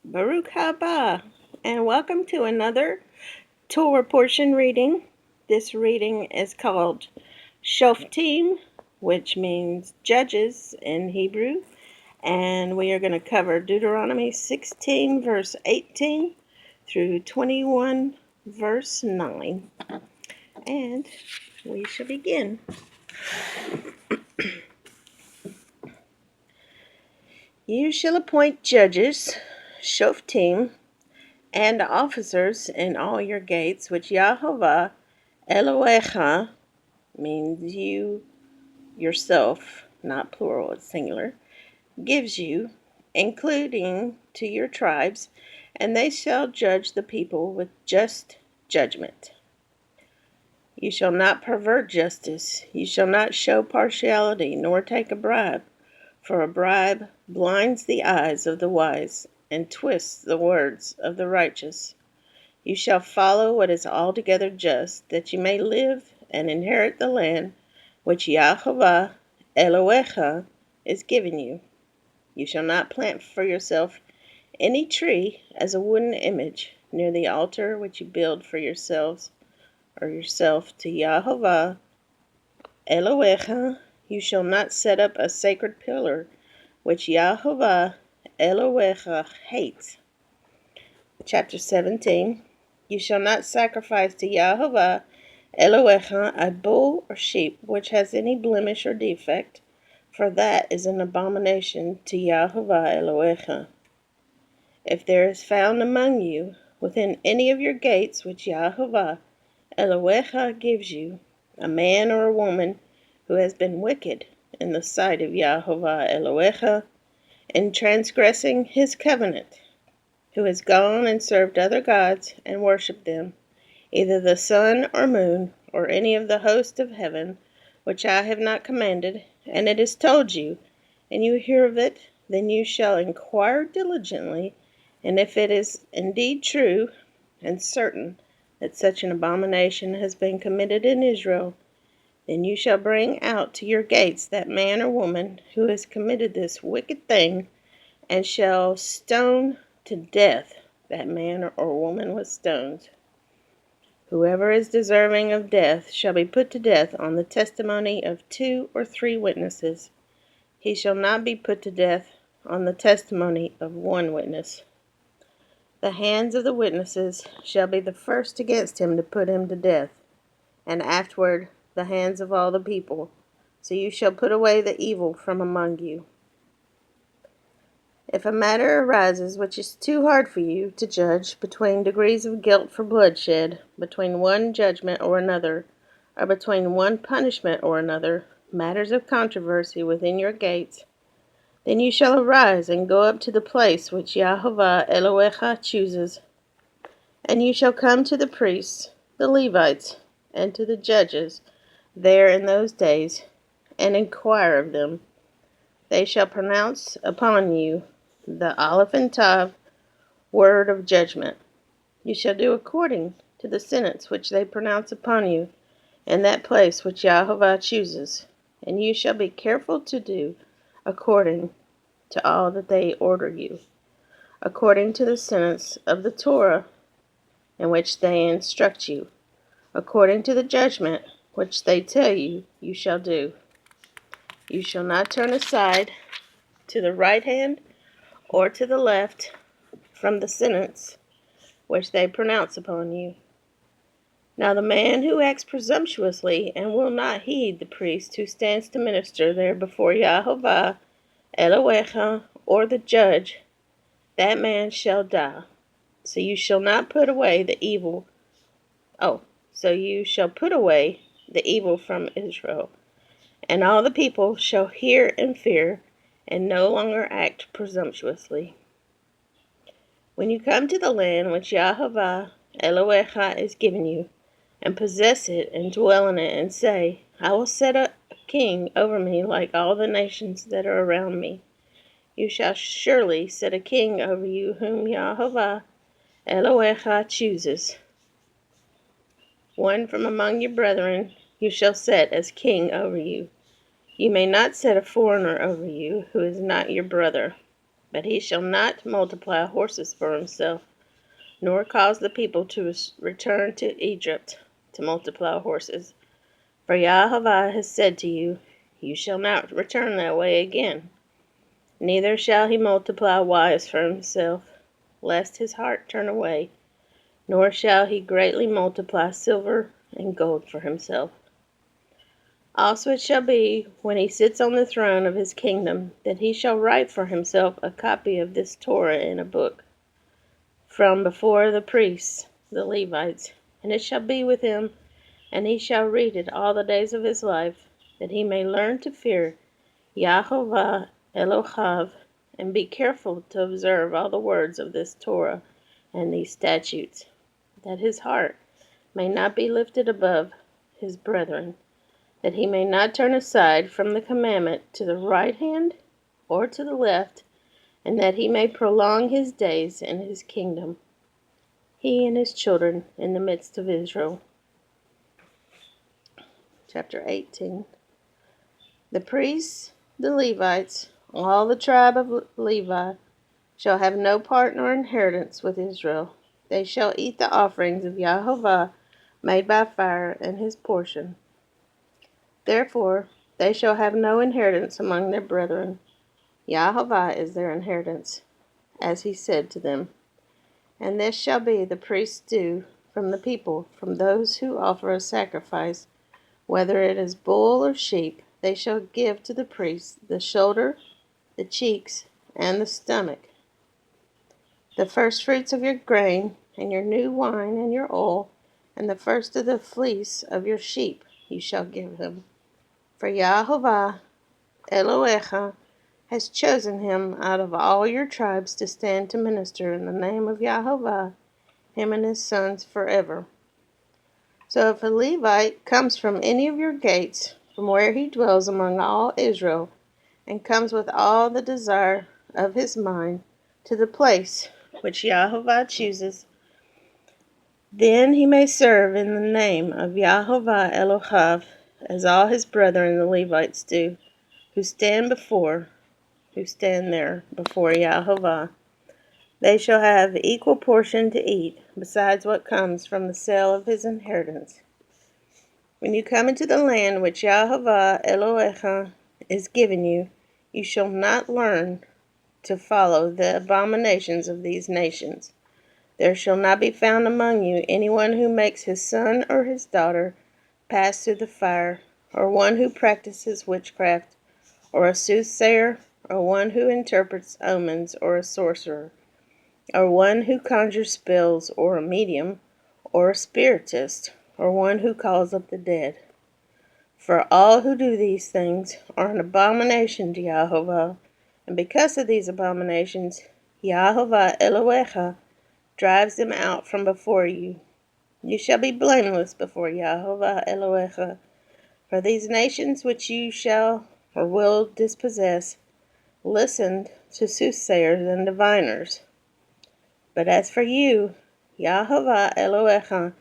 Baruch haba, and welcome to another Torah portion reading. This reading is called Shoftim, which means judges in Hebrew, and we are going to cover Deuteronomy 16, verse 18 through 21, verse 9. And we shall begin. You shall appoint judges, Shoftim, and officers in all your gates, which Yahovah Elohecha, means you yourself, not plural, it's singular, gives you, including to your tribes, and they shall judge the people with just judgment. You shall not pervert justice, you shall not show partiality, nor take a bribe, for a bribe blinds the eyes of the wise and twists the words of the righteous. You shall follow what is altogether just, that you may live and inherit the land which Yahovah Elohecha is giving you. You shall not plant for yourself any tree as a wooden image near the altar which you build for yourselves or yourself to Yahovah Elohecha. You shall not set up a sacred pillar which Yahovah Elohecha hates. Chapter 17. You shall not sacrifice to Yahovah Elohecha a bull or sheep which has any blemish or defect, for that is an abomination to Yahovah Elohecha. If there is found among you, within any of your gates which Yahovah Elohecha gives you, a man or a woman who has been wicked in the sight of Yahovah Elohecha, in transgressing his covenant, who has gone and served other gods and worshipped them, either the sun or moon, or any of the host of heaven, which I have not commanded, and it is told you, and you hear of it, then you shall inquire diligently, and if it is indeed true and certain that such an abomination has been committed in Israel, then you shall bring out to your gates that man or woman who has committed this wicked thing, and shall stone to death that man or woman with stones. Whoever is deserving of death shall be put to death on the testimony of 2 or 3 witnesses. He shall not be put to death on the testimony of 1 witness. The hands of the witnesses shall be the first against him to put him to death, and afterward the hands of all the people. So you shall put away the evil from among you. If a matter arises which is too hard for you to judge, between degrees of guilt for bloodshed, between one judgment or another, or between one punishment or another, matters of controversy within your gates, then you shall arise and go up to the place which Yahovah Elohecha chooses, and you shall come to the priests, the Levites, and to the judges there in those days, and inquire of them. They shall pronounce upon you the Aleph and Tav word of judgment. You shall do according to the sentence which they pronounce upon you in that place which Yahovah chooses, and you shall be careful to do according to all that they order you, according to the sentence of the Torah in which they instruct you, according to the judgment which they tell you you shall do. You shall not turn aside to the right hand or to the left from the sentence which they pronounce upon you. Now the man who acts presumptuously and will not heed the priest who stands to minister there before Yahovah Elohecha, or the judge, that man shall die. So you shall put away the evil from Israel, and all the people shall hear and fear, and no longer act presumptuously. When you come to the land which Yahovah Elohecha is giving you, and possess it, and dwell in it, and say, I will set a king over me like all the nations that are around me. You shall surely set a king over you whom Yahovah Elohecha chooses. One from among your brethren you shall set as king over you. You may not set a foreigner over you who is not your brother. But he shall not multiply horses for himself, nor cause the people to return to Egypt to multiply horses. For Yahweh has said to you, you shall not return that way again. Neither shall he multiply wives for himself, lest his heart turn away, nor shall he greatly multiply silver and gold for himself. Also it shall be, when he sits on the throne of his kingdom, that he shall write for himself a copy of this Torah in a book, from before the priests, the Levites, and it shall be with him, and he shall read it all the days of his life, that he may learn to fear Yahovah Elohav, and be careful to observe all the words of this Torah and these statutes, that his heart may not be lifted above his brethren, that he may not turn aside from the commandment to the right hand or to the left, and that he may prolong his days in his kingdom, he and his children in the midst of Israel. Chapter 18. The priests, the Levites, all the tribe of Levi, shall have no part nor inheritance with Israel. They shall eat the offerings of Yahovah made by fire and his portion. Therefore they shall have no inheritance among their brethren. Yahovah is their inheritance, as he said to them. And this shall be the priest's due from the people, from those who offer a sacrifice, whether it is bull or sheep. They shall give to the priest the shoulder, the cheeks, and the stomach, the first fruits of your grain, and your new wine, and your oil, and the first of the fleece of your sheep you shall give him. For Yahovah Elohecha has chosen him out of all your tribes to stand to minister in the name of Yahovah, him and his sons forever. So if a Levite comes from any of your gates, from where he dwells among all Israel, and comes with all the desire of his mind to the place which Yahovah chooses, then he may serve in the name of Yahovah Elohav, as all his brethren the Levites do, who stand there before Yahovah. They shall have equal portion to eat, besides what comes from the sale of his inheritance. When you come into the land which Yahovah Elohecha is giving you, you shall not learn to follow the abominations of these nations. There shall not be found among you anyone who makes his son or his daughter pass through the fire, or one who practices witchcraft, or a soothsayer, or one who interprets omens, or a sorcerer, or one who conjures spells, or a medium, or a spiritist, or one who calls up the dead. For all who do these things are an abomination to Yahovah, and because of these abominations, Yahovah Elohecha drives them out from before you. You shall be blameless before Yahovah Elohecha, for these nations which you shall or will dispossess listened to soothsayers and diviners. But as for you, Yahovah Elohecha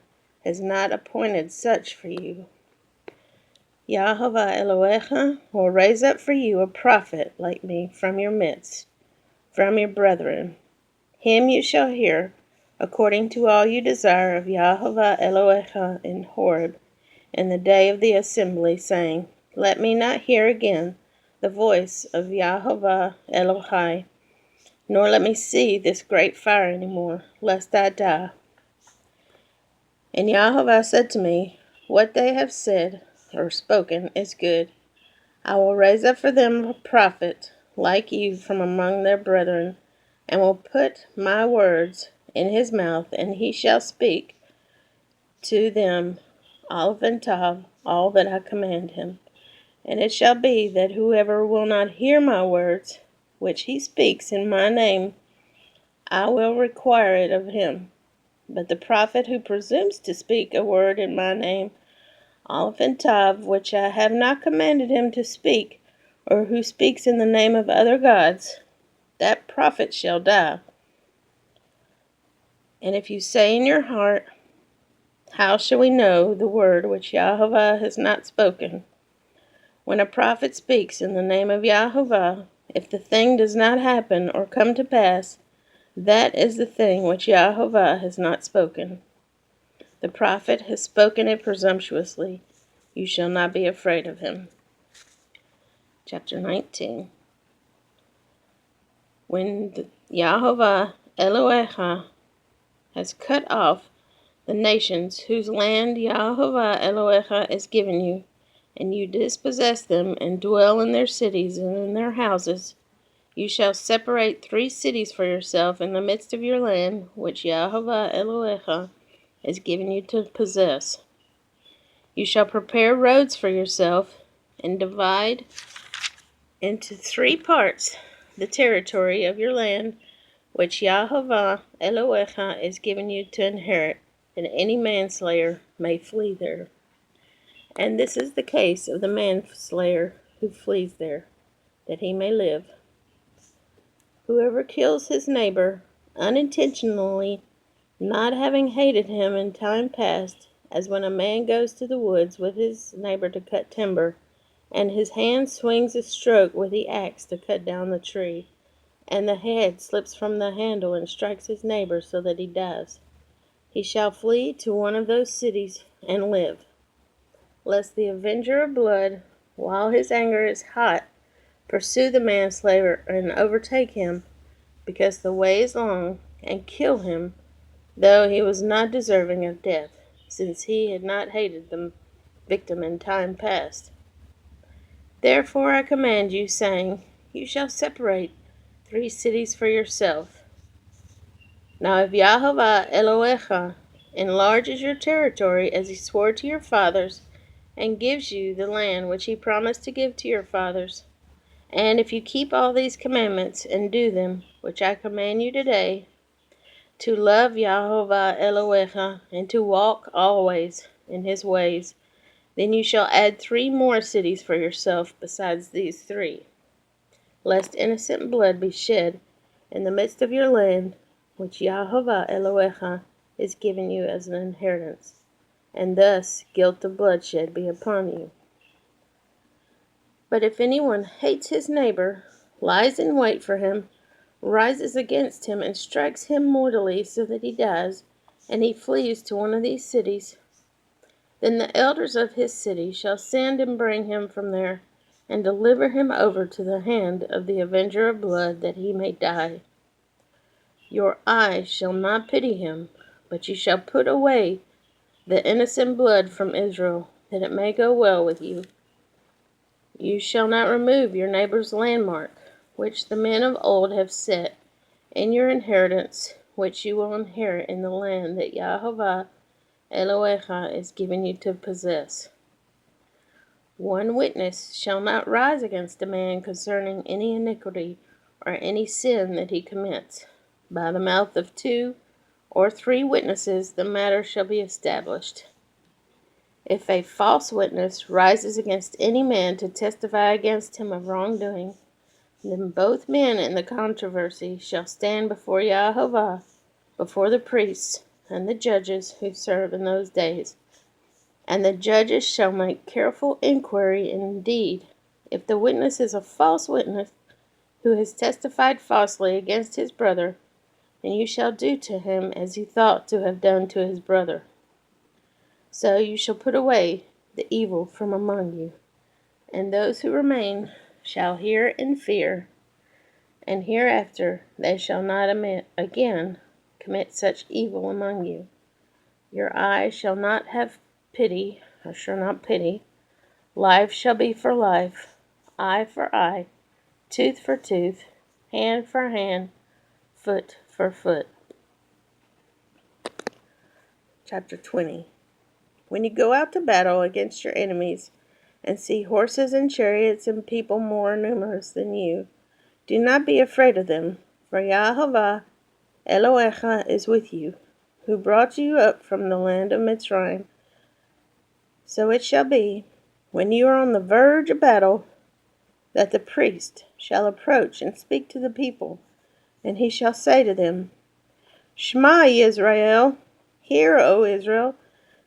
has not appointed such for you. Yahovah Elohecha will raise up for you a prophet like me from your midst, from your brethren. Him you shall hear, according to all you desire of Yahovah Elohecha in Horeb, in the day of the assembly, saying, Let me not hear again the voice of Yahovah Elohai, nor let me see this great fire any more, lest I die. And Yahovah said to me, What they have said or spoken is good. I will raise up for them a prophet like you from among their brethren, and will put my words in his mouth, and he shall speak to them Aleph and Tav, all that I command him. And it shall be that whoever will not hear my words, which he speaks in my name, I will require it of him. But the prophet who presumes to speak a word in my name, Aleph and Tav, which I have not commanded him to speak, or who speaks in the name of other gods, that prophet shall die. And if you say in your heart, How shall we know the word which Yahovah has not spoken? When a prophet speaks in the name of Yahovah, If the thing does not happen or come to pass, that is the thing which Yahovah has not spoken. The prophet has spoken it presumptuously. You shall not be afraid of him. Chapter 19. When Yahovah Elohecha has cut off the nations whose land Yahovah Elohecha has given you, and you dispossess them and dwell in their cities and in their houses, you shall separate 3 cities for yourself in the midst of your land, which Yahovah Elohecha has given you to possess. You shall prepare roads for yourself and divide into 3 parts the territory of your land, which Yahovah Elohecha is giving you to inherit, and any manslayer may flee there. And this is the case of the manslayer who flees there, that he may live. Whoever kills his neighbor unintentionally, not having hated him in time past, as when a man goes to the woods with his neighbor to cut timber, and his hand swings a stroke with the axe to cut down the tree, and the head slips from the handle and strikes his neighbor so that he dies. He shall flee to one of those cities and live, lest the avenger of blood, while his anger is hot, pursue the manslayer and overtake him, because the way is long, and kill him, though he was not deserving of death, since he had not hated the victim in time past. Therefore I command you, saying, you shall separate 3 cities for yourself. Now if Yahovah Elohecha enlarges your territory as he swore to your fathers, and gives you the land which he promised to give to your fathers, and if you keep all these commandments and do them, which I command you today, to love Yahovah Elohecha and to walk always in his ways, then you shall add 3 more cities for yourself besides these 3, lest innocent blood be shed in the midst of your land, which Yahovah Elohecha is giving you as an inheritance, and thus guilt of bloodshed be upon you. But if anyone hates his neighbor, lies in wait for him, rises against him, and strikes him mortally so that he dies, and he flees to one of these cities, then the elders of his city shall send and bring him from there, and deliver him over to the hand of the avenger of blood, that he may die. Your eye shall not pity him, but you shall put away the innocent blood from Israel, that it may go well with you. You shall not remove your neighbor's landmark, which the men of old have set, in your inheritance, which you will inherit in the land that Yahovah Elohecha is giving you to possess. 1 witness shall not rise against a man concerning any iniquity or any sin that he commits. By the mouth of 2 or 3 witnesses the matter shall be established. If a false witness rises against any man to testify against him of wrongdoing, then both men in the controversy shall stand before Yahovah, before the priests and the judges who serve in those days. And the judges shall make careful inquiry indeed. If the witness is a false witness, who has testified falsely against his brother, then you shall do to him as he thought to have done to his brother. So you shall put away the evil from among you, and those who remain shall hear in fear, and hereafter they shall not again commit such evil among you. Your eye shall not have pity, or shall not pity. Life shall be for life, eye for eye, tooth for tooth, hand for hand, foot for foot. Chapter 20. When you go out to battle against your enemies, and see horses and chariots and people more numerous than you, do not be afraid of them, for Yahovah Elohecha is with you, who brought you up from the land of Mitzrayim. So it shall be, when you are on the verge of battle, that the priest shall approach and speak to the people, and he shall say to them, Shema Yisrael, hear, O Israel,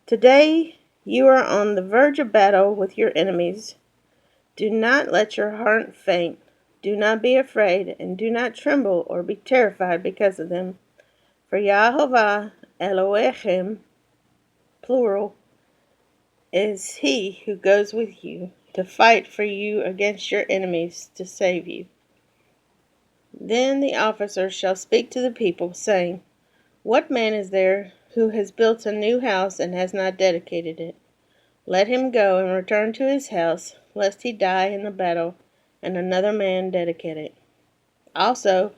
today you are on the verge of battle with your enemies. Do not let your heart faint. Do not be afraid, and do not tremble or be terrified because of them. For Yahovah Elohechem, plural, is he who goes with you to fight for you against your enemies to save you. Then the officers shall speak to the people, saying, What man is there who has built a new house and has not dedicated it? Let him go and return to his house, lest he die in the battle, and another man dedicate it. Also,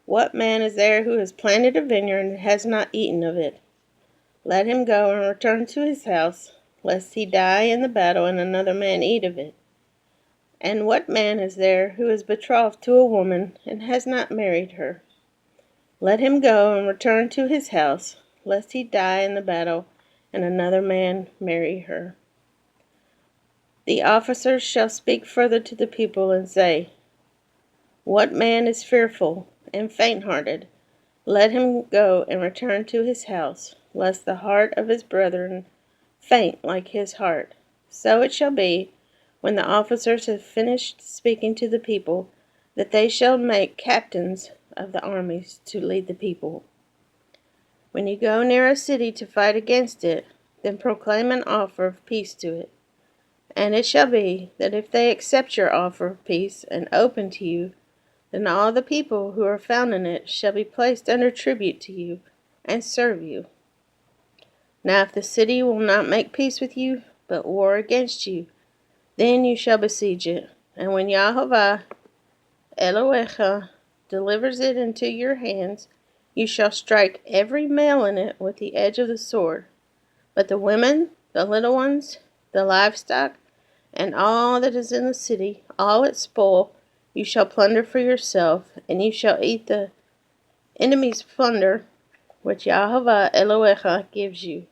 what man is there who has planted a vineyard and has not eaten of it? Let him go and return to his house, lest he die in the battle, and another man eat of it. And what man is there who is betrothed to a woman and has not married her? Let him go and return to his house, lest he die in the battle, and another man marry her. The officers shall speak further to the people and say, What man is fearful and faint-hearted? Let him go and return to his house, lest the heart of his brethren faint like his heart. So it shall be, when the officers have finished speaking to the people, that they shall make captains of the armies to lead the people. When you go near a city to fight against it, then proclaim an offer of peace to it. And it shall be, that if they accept your offer of peace and open to you, then all the people who are found in it shall be placed under tribute to you, and serve you. Now if the city will not make peace with you, but war against you, then you shall besiege it. And when Yahovah Elohechem delivers it into your hands, you shall strike every male in it with the edge of the sword. But the women, the little ones, the livestock, and all that is in the city, all its spoil, you shall plunder for yourself, and you shall eat the enemy's plunder, which Yahovah Elohechem gives you.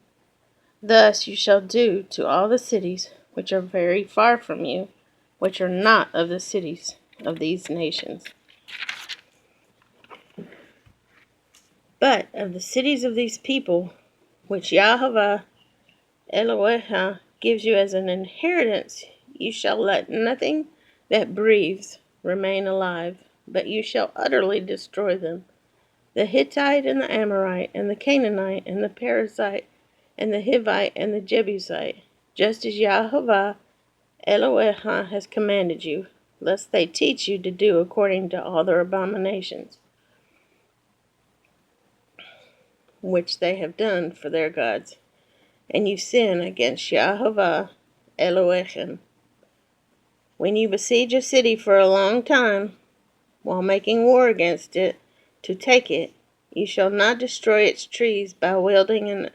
Thus you shall do to all the cities which are very far from you, which are not of the cities of these nations. But of the cities of these people, which Yahovah Elohechem gives you as an inheritance, you shall let nothing that breathes remain alive, but you shall utterly destroy them. The Hittite and the Amorite and the Canaanite and the Perizzite and the Hivite and the Jebusite, just as Yahovah Elohechem has commanded you, lest they teach you to do according to all their abominations, which they have done for their gods, and you sin against Yahovah Elohechem. When you besiege a city for a long time, while making war against it, to take it, you shall not destroy its trees by wielding an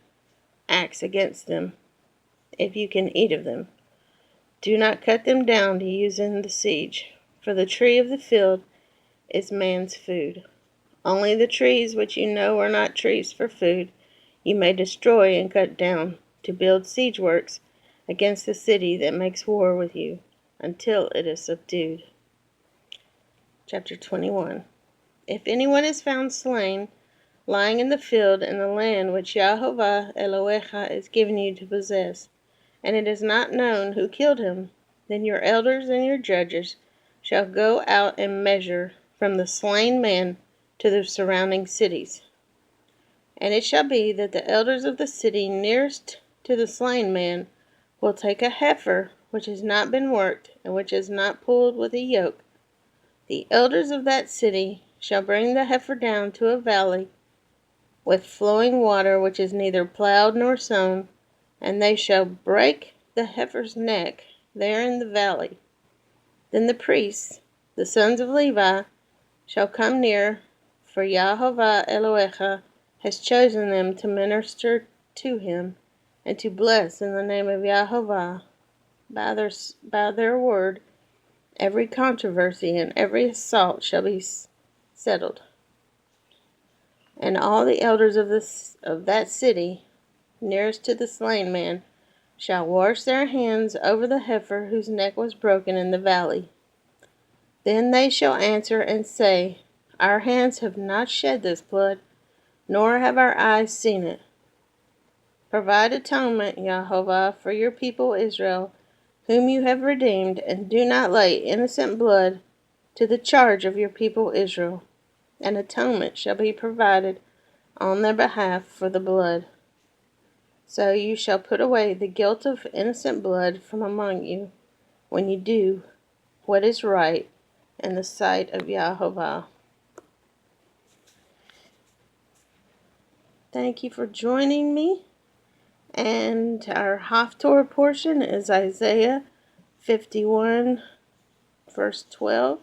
axe against them, if you can eat of them. Do not cut them down to use in the siege, for the tree of the field is man's food. Only the trees which you know are not trees for food, you may destroy and cut down, to build siege works against the city that makes war with you, until it is subdued. Chapter 21. If anyone is found slain, lying in the field in the land which Yahovah Elohechem is giving you to possess, and it is not known who killed him, then your elders and your judges shall go out and measure from the slain man to the surrounding cities. And it shall be that the elders of the city nearest to the slain man will take a heifer which has not been worked, and which is not pulled with a yoke. The elders of that city shall bring the heifer down to a valley with flowing water, which is neither plowed nor sown, and they shall break the heifer's neck there in the valley. Then the priests, the sons of Levi, shall come near, for Yahovah Elohechem has chosen them to minister to him, and to bless in the name of Yahovah. By their word, every controversy and every assault shall be settled. And all the elders of that city, nearest to the slain man, shall wash their hands over the heifer whose neck was broken in the valley. Then they shall answer and say, Our hands have not shed this blood, nor have our eyes seen it. Provide atonement, Yahovah, for your people Israel, whom you have redeemed, and do not lay innocent blood to the charge of your people Israel. An atonement shall be provided on their behalf for the blood. So you shall put away the guilt of innocent blood from among you when you do what is right in the sight of Yahovah. Thank you for joining me. And our Haftorah portion is Isaiah 51, verse 12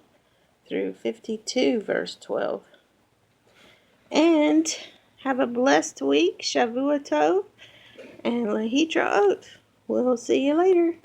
through 52, verse 12. And have a blessed week, Shavua Tov, and Lehitraot. We'll see you later.